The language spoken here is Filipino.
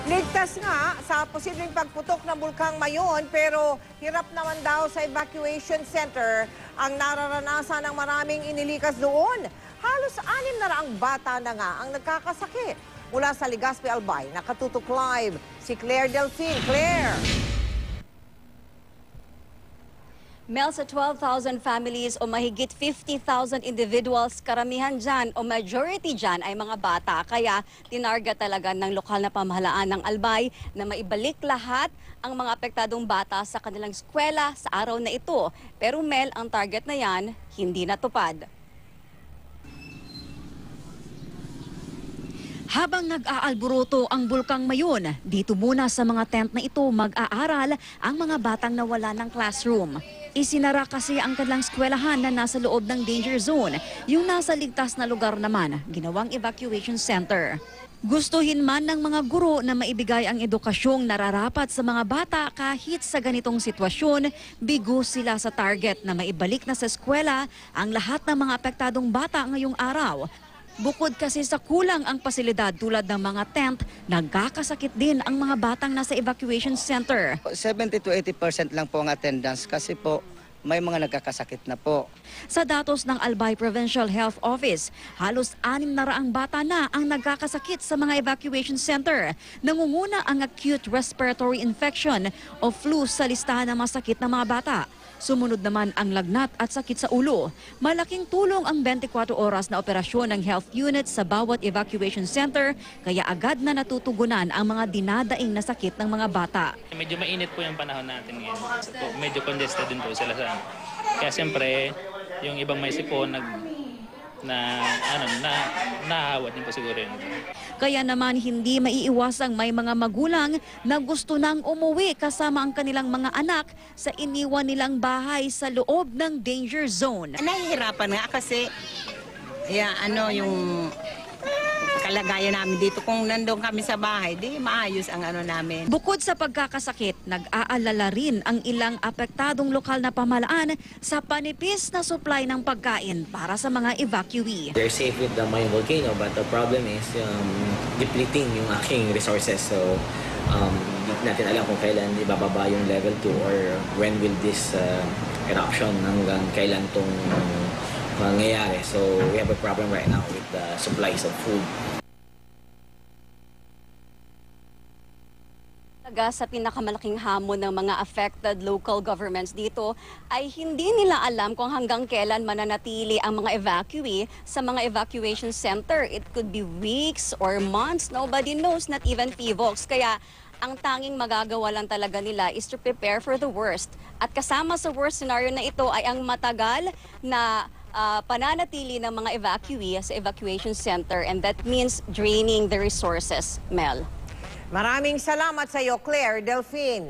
Ligtas nga sa posibleng pagputok ng Bulkang Mayon pero hirap naman daw sa evacuation center ang nararanasan ng maraming inilikas doon. Halos 600 bata na nga ang nagkakasakit. Mula sa Legazpi, Albay, nakatutok live si Claire Delfin. Claire! Mel, sa 12,000 families o mahigit 50,000 individuals, karamihan dyan o majority dyan ay mga bata. Kaya tinarget talaga ng lokal na pamahalaan ng Albay na maibalik lahat ang mga apektadong bata sa kanilang eskwela sa araw na ito. Pero Mel, ang target na yan, hindi natupad. Habang nag-aalburuto ang Bulkang Mayon, dito muna sa mga tent na ito mag-aaral ang mga batang nawala ng classroom. Isinara kasi ang kanilang eskwelahan na nasa loob ng danger zone. Yung nasa ligtas na lugar naman, ginawang evacuation center. Gustuhin man ng mga guro na maibigay ang edukasyong nararapat sa mga bata kahit sa ganitong sitwasyon, bigo sila sa target na maibalik na sa eskwela ang lahat ng mga apektadong bata ngayong araw. Bukod kasi sa kulang ang pasilidad tulad ng mga tent, nagkakasakit din ang mga batang nasa evacuation center. 70 to 80% lang po ang attendance kasi po may mga nagkakasakit na po. Sa datos ng Albay Provincial Health Office, halos 600 bata na ang nagkakasakit sa mga evacuation center. Nangunguna ang acute respiratory infection o flu sa listahan ng masakit ng mga bata. Sumunod naman ang lagnat at sakit sa ulo. Malaking tulong ang 24 oras na operasyon ng health unit sa bawat evacuation center, kaya agad na natutugunan ang mga dinadaing na sakit ng mga bata. Medyo mainit po yung panahon natin ngayon. Medyo congested din po sila sa. Kaya siyempre, yung ibang may sipon nahahawa din po siguro yun. Kaya naman hindi maiiwasang may mga magulang na gusto nang umuwi kasama ang kanilang mga anak sa iniwan nilang bahay sa loob ng danger zone. Nahihirapan nga kasi yung kalagayan namin dito. Kung nandun kami sa bahay, di maayos ang namin. Bukod sa pagkakasakit, nag-aalala rin ang ilang apektadong lokal na pamahalaan sa panipis na supply ng pagkain para sa mga evacuee. They're safe with the Mayon volcano, but the problem is depleting yung aking resources. So hindi natin alam kung kailan ibababa yung level 2 or when will this eruption, hanggang kailan itong mangyayari. So we have a problem right now with the supplies of food. Sa pinakamalaking hamon ng mga affected local governments dito ay hindi nila alam kung hanggang kailan mananatili ang mga evacuee sa mga evacuation center. It could be weeks or months. Nobody knows, not even PVOX. Kaya ang tanging magagawa lang talaga nila is to prepare for the worst. At kasama sa worst scenario na ito ay ang matagal na pananatili ng mga evacuee sa evacuation center, and that means draining the resources, Mel. Maraming salamat sa iyo, Claire Delfin.